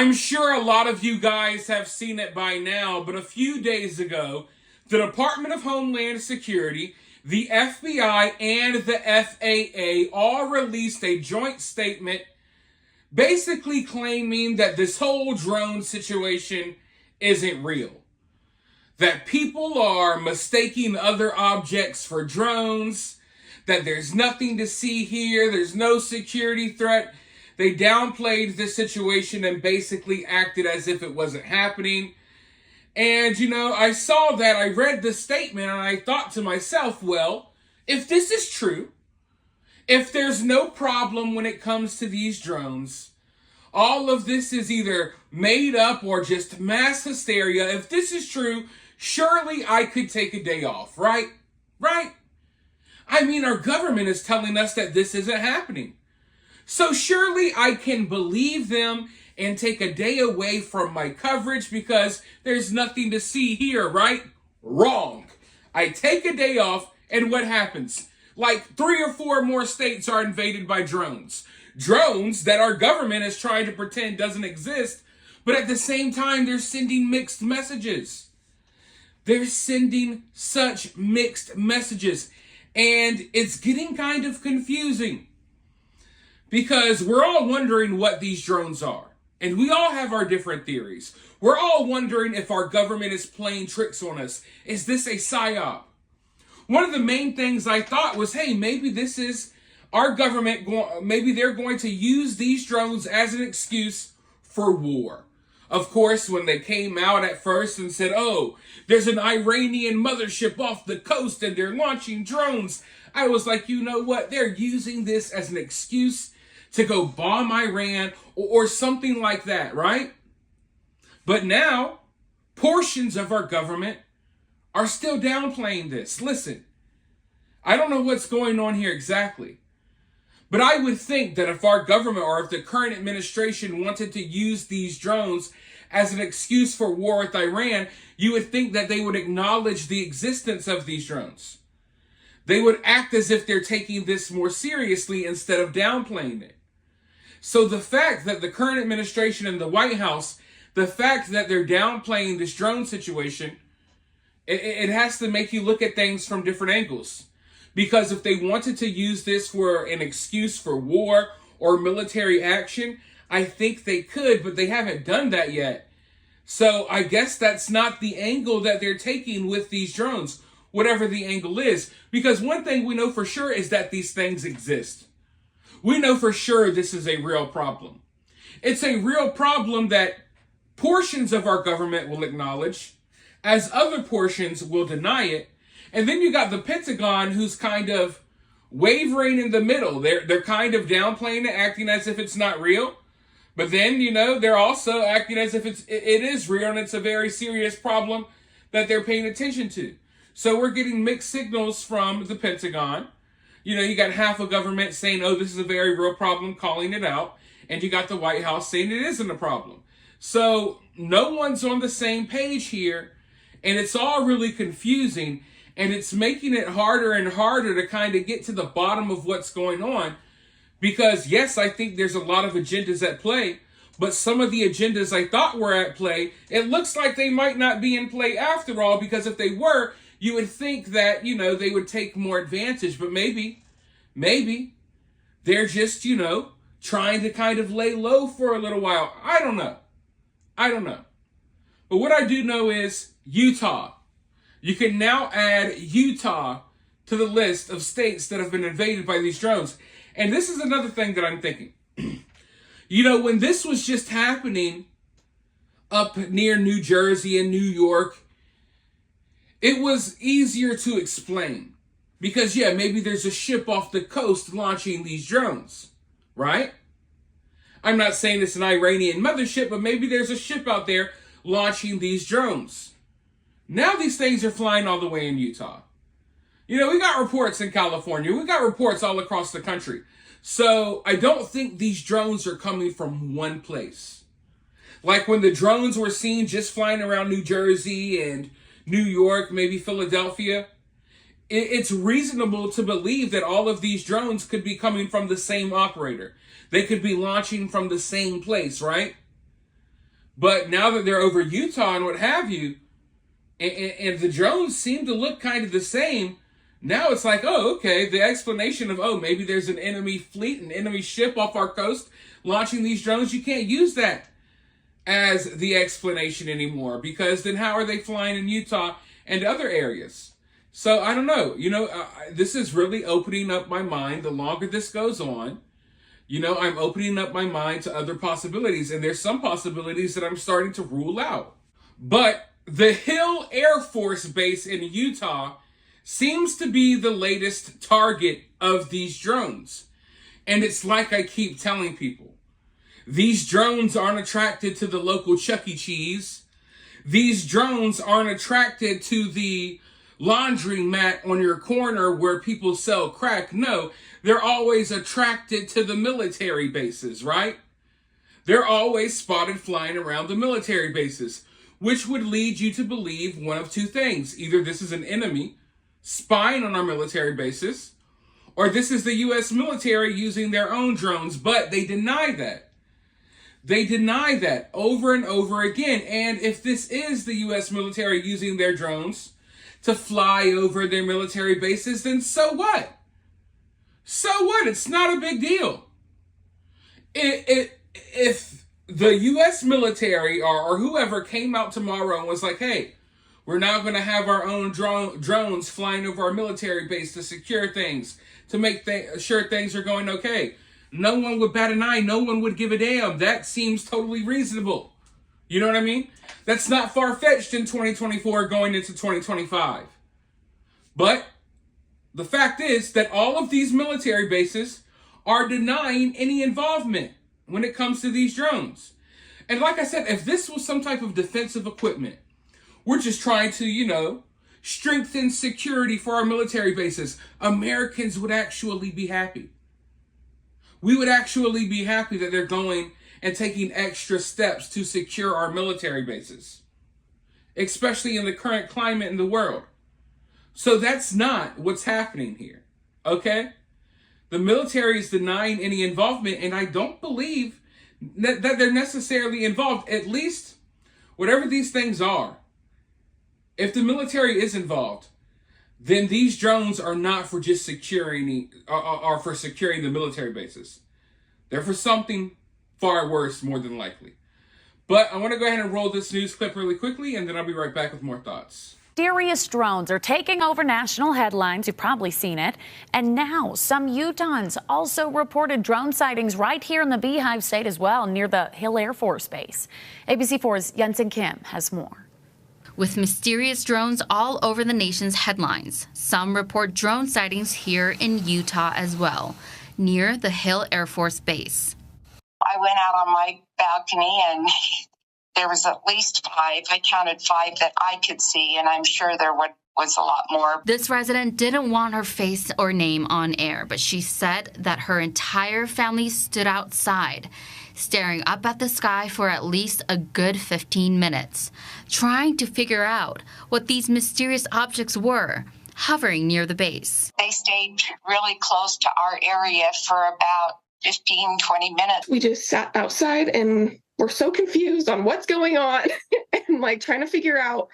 I'm sure a lot of you guys have seen it by now, but a few days ago, the Department of Homeland Security, the FBI, and the FAA all released a joint statement basically claiming that this whole drone situation isn't real. That people are mistaking other objects for drones, that there's nothing to see here, there's no security threat. They downplayed the situation and basically acted as if it wasn't happening. And, I saw that, I read the statement, and I thought to myself, well, if this is true, if there's no problem when it comes to these drones, all of this is either made up or just mass hysteria. If this is true, surely I could take a day off, right? Right? I mean, our government is telling us that this isn't happening. So surely I can believe them and take a day away from my coverage because there's nothing to see here, right? Wrong. I take a day off, and what happens? Like 3 or 4 more states are invaded by drones. Drones that our government is trying to pretend doesn't exist, but at the same time, they're sending mixed messages. They're sending such mixed messages, and it's getting kind of confusing. Because we're all wondering what these drones are. And we all have our different theories. We're all wondering if our government is playing tricks on us. Is this a psyop? One of the main things I thought was, hey, maybe this is our government, maybe they're going to use these drones as an excuse for war. Of course, when they came out at first and said, oh, there's an Iranian mothership off the coast and they're launching drones, I was like, you know what? They're using this as an excuse to go bomb Iran or something like that, right? But now, portions of our government are still downplaying this. Listen, I don't know what's going on here exactly, but I would think that if our government or if the current administration wanted to use these drones as an excuse for war with Iran, you would think that they would acknowledge the existence of these drones. They would act as if they're taking this more seriously instead of downplaying it. So the fact that the current administration and the White House, the fact that they're downplaying this drone situation, it has to make you look at things from different angles. Because if they wanted to use this for an excuse for war or military action, I think they could, but they haven't done that yet. So I guess that's not the angle that they're taking with these drones, whatever the angle is. Because one thing we know for sure is that these things exist. We know for sure this is a real problem. It's a real problem that portions of our government will acknowledge, as other portions will deny it. And then you got the Pentagon, who's kind of wavering in the middle. They're kind of downplaying it, acting as if it's not real. But then, they're also acting as if it is real, and it's a very serious problem that they're paying attention to. So we're getting mixed signals from the Pentagon. You got half of government saying, oh, this is a very real problem, calling it out. And you got the White House saying it isn't a problem. So no one's on the same page here. And it's all really confusing. And it's making it harder and harder to kind of get to the bottom of what's going on. Because, yes, I think there's a lot of agendas at play. But some of the agendas I thought were at play, it looks like they might not be in play after all. Because if they were, you would think that, they would take more advantage. But maybe they're just, trying to kind of lay low for a little while. I don't know. But what I do know is Utah. You can now add Utah to the list of states that have been invaded by these drones. And this is another thing that I'm thinking. When this was just happening up near New Jersey and New York, it was easier to explain. Because, maybe there's a ship off the coast launching these drones, right? I'm not saying it's an Iranian mothership, but maybe there's a ship out there launching these drones. Now these things are flying all the way in Utah. We got reports in California. We got reports all across the country. So I don't think these drones are coming from one place. Like when the drones were seen just flying around New Jersey and New York, maybe Philadelphia, it's reasonable to believe that all of these drones could be coming from the same operator. They could be launching from the same place, right? But now that they're over Utah and what have you, and the drones seem to look kind of the same, now it's like, oh, okay, the explanation of, oh, maybe there's an enemy fleet, an enemy ship off our coast launching these drones, you can't use that as the explanation anymore, because then how are they flying in Utah and other areas? So I don't know. This is really opening up my mind. The longer this goes on, I'm opening up my mind to other possibilities, and there's some possibilities that I'm starting to rule out. But the Hill Air Force Base in Utah seems to be the latest target of these drones. And it's like I keep telling people, these drones aren't attracted to the local Chuck E. Cheese. These drones aren't attracted to the laundry mat on your corner where people sell crack. No, they're always attracted to the military bases, right? They're always spotted flying around the military bases, which would lead you to believe one of two things. Either this is an enemy spying on our military bases, or this is the U.S. military using their own drones, but they deny that. They deny that over and over again. And if this is the U.S. military using their drones to fly over their military bases, then so what? So what? It's not a big deal. If the U.S. military or whoever came out tomorrow and was like, hey, we're now going to have our own drones flying over our military base to secure things, to make sure things are going okay, no one would bat an eye. No one would give a damn. That seems totally reasonable. You know what I mean? That's not far-fetched in 2024 going into 2025. But the fact is that all of these military bases are denying any involvement when it comes to these drones. And like I said, if this was some type of defensive equipment, we're just trying to, strengthen security for our military bases, Americans would actually be happy. We would actually be happy that they're going and taking extra steps to secure our military bases, especially in the current climate in the world. So that's not what's happening here, okay? The military is denying any involvement, and I don't believe that they're necessarily involved, at least whatever these things are. If the military is involved, then these drones are not for just securing the military bases. They're for something far worse, more than likely. But I want to go ahead and roll this news clip really quickly, and then I'll be right back with more thoughts. Mysterious drones are taking over national headlines. You've probably seen it. And now some Utahns also reported drone sightings right here in the Beehive State as well, near the Hill Air Force Base. ABC4's Jensen Kim has more. With mysterious drones all over the nation's headlines, some report drone sightings here in Utah as well, near the Hill Air Force Base. I went out on my balcony and there was at least 5. I counted 5 that I could see, and I'm sure there was a lot more. This resident didn't want her face or name on air, but she said that her entire family stood outside, staring up at the sky for at least a good 15 minutes, trying to figure out what these mysterious objects were hovering near the base. They stayed really close to our area for about 15, 20 minutes. We just sat outside and we're so confused on what's going on and trying to figure out,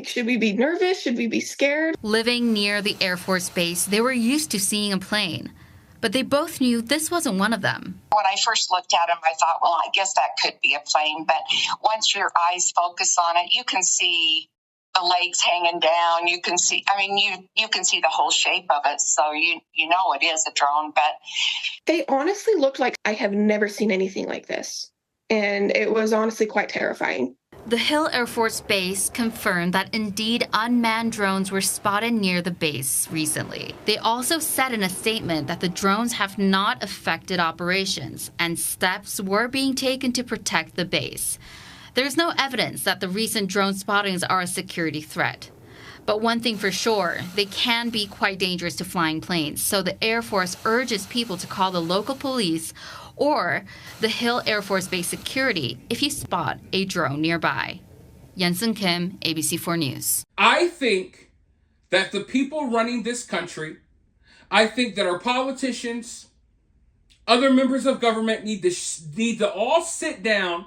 should we be nervous? Should we be scared? Living near the Air Force Base, they were used to seeing a plane, but they both knew this wasn't one of them. When I first looked at them, I thought, well, I guess that could be a plane. But once your eyes focus on it, you can see the legs hanging down. You can see, you can see the whole shape of it. So you know it is a drone. But they honestly looked like I have never seen anything like this. And it was honestly quite terrifying. The Hill Air Force Base confirmed that indeed unmanned drones were spotted near the base recently. They also said in a statement that the drones have not affected operations and steps were being taken to protect the base. There's no evidence that the recent drone spottings are a security threat. But one thing for sure, they can be quite dangerous to flying planes, so the Air Force urges people to call the local police or the Hill Air Force Base security if you spot a drone nearby. Jensen Kim, ABC4 News. I think that the people running this country, I think that our politicians, other members of government need to all sit down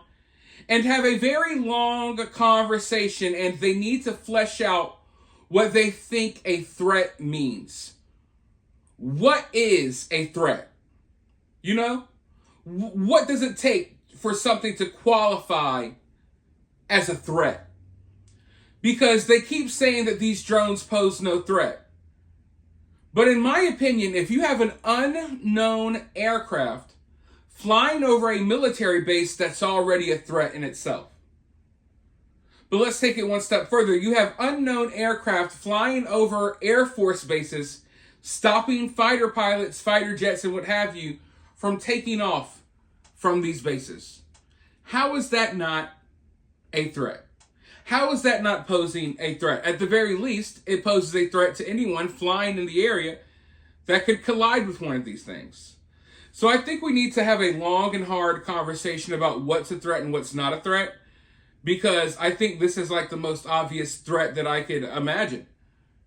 and have a very long conversation, and they need to flesh out what they think a threat means. What is a threat? You know? What does it take for something to qualify as a threat? Because they keep saying that these drones pose no threat. But in my opinion, if you have an unknown aircraft flying over a military base, that's already a threat in itself. But let's take it one step further. You have unknown aircraft flying over Air Force bases, stopping fighter pilots, fighter jets, and what have you from taking off from these bases. How is that not a threat? How is that not posing a threat? At the very least, it poses a threat to anyone flying in the area that could collide with one of these things. So I think we need to have a long and hard conversation about what's a threat and what's not a threat, because I think this is like the most obvious threat that I could imagine.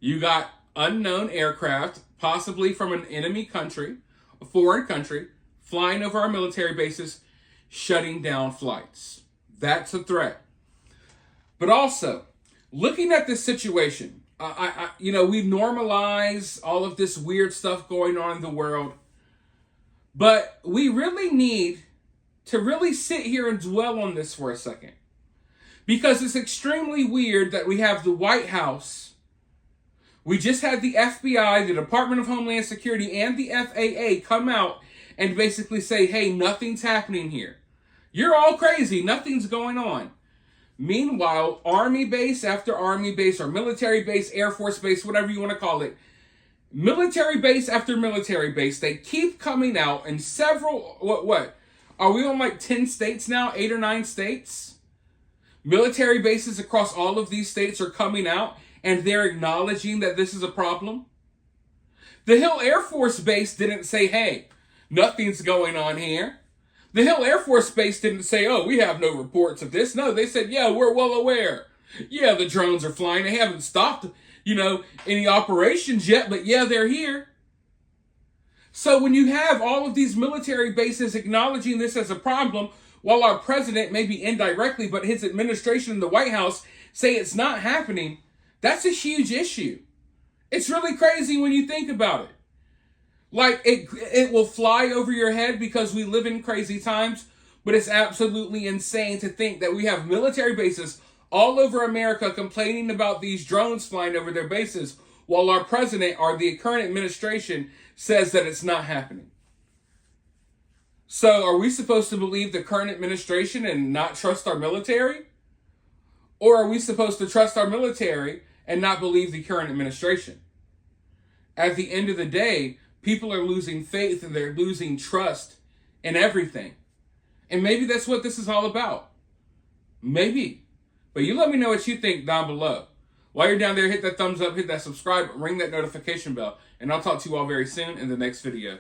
You got unknown aircraft, possibly from an enemy country, a foreign country, flying over our military bases, shutting down flights. That's a threat. But also, looking at this situation, we normalize all of this weird stuff going on in the world, but we really need to really sit here and dwell on this for a second. Because it's extremely weird that we have the White House, we just had the FBI, the Department of Homeland Security, and the FAA come out and basically say, hey, nothing's happening here. You're all crazy. Nothing's going on. Meanwhile, Army base after Army base, or military base, Air Force base, whatever you want to call it, military base after military base, they keep coming out in several, what? Are we on like 10 states now? 8 or 9 states? Military bases across all of these states are coming out and they're acknowledging that this is a problem. The Hill Air Force Base didn't say, hey, nothing's going on here. The Hill Air Force Base didn't say, oh, we have no reports of this. No, they said, yeah, we're well aware. Yeah, the drones are flying. They haven't stopped, any operations yet, but yeah, they're here. So when you have all of these military bases acknowledging this as a problem, while our president, maybe indirectly, but his administration in the White House say it's not happening, that's a huge issue. It's really crazy when you think about it. Like, it will fly over your head because we live in crazy times, but it's absolutely insane to think that we have military bases all over America complaining about these drones flying over their bases, while our president, or the current administration, says that it's not happening. So are we supposed to believe the current administration and not trust our military? Or are we supposed to trust our military and not believe the current administration? At the end of the day, people are losing faith and they're losing trust in everything. And maybe that's what this is all about. Maybe. But you let me know what you think down below. While you're down there, hit that thumbs up, hit that subscribe, ring that notification bell. And I'll talk to you all very soon in the next video.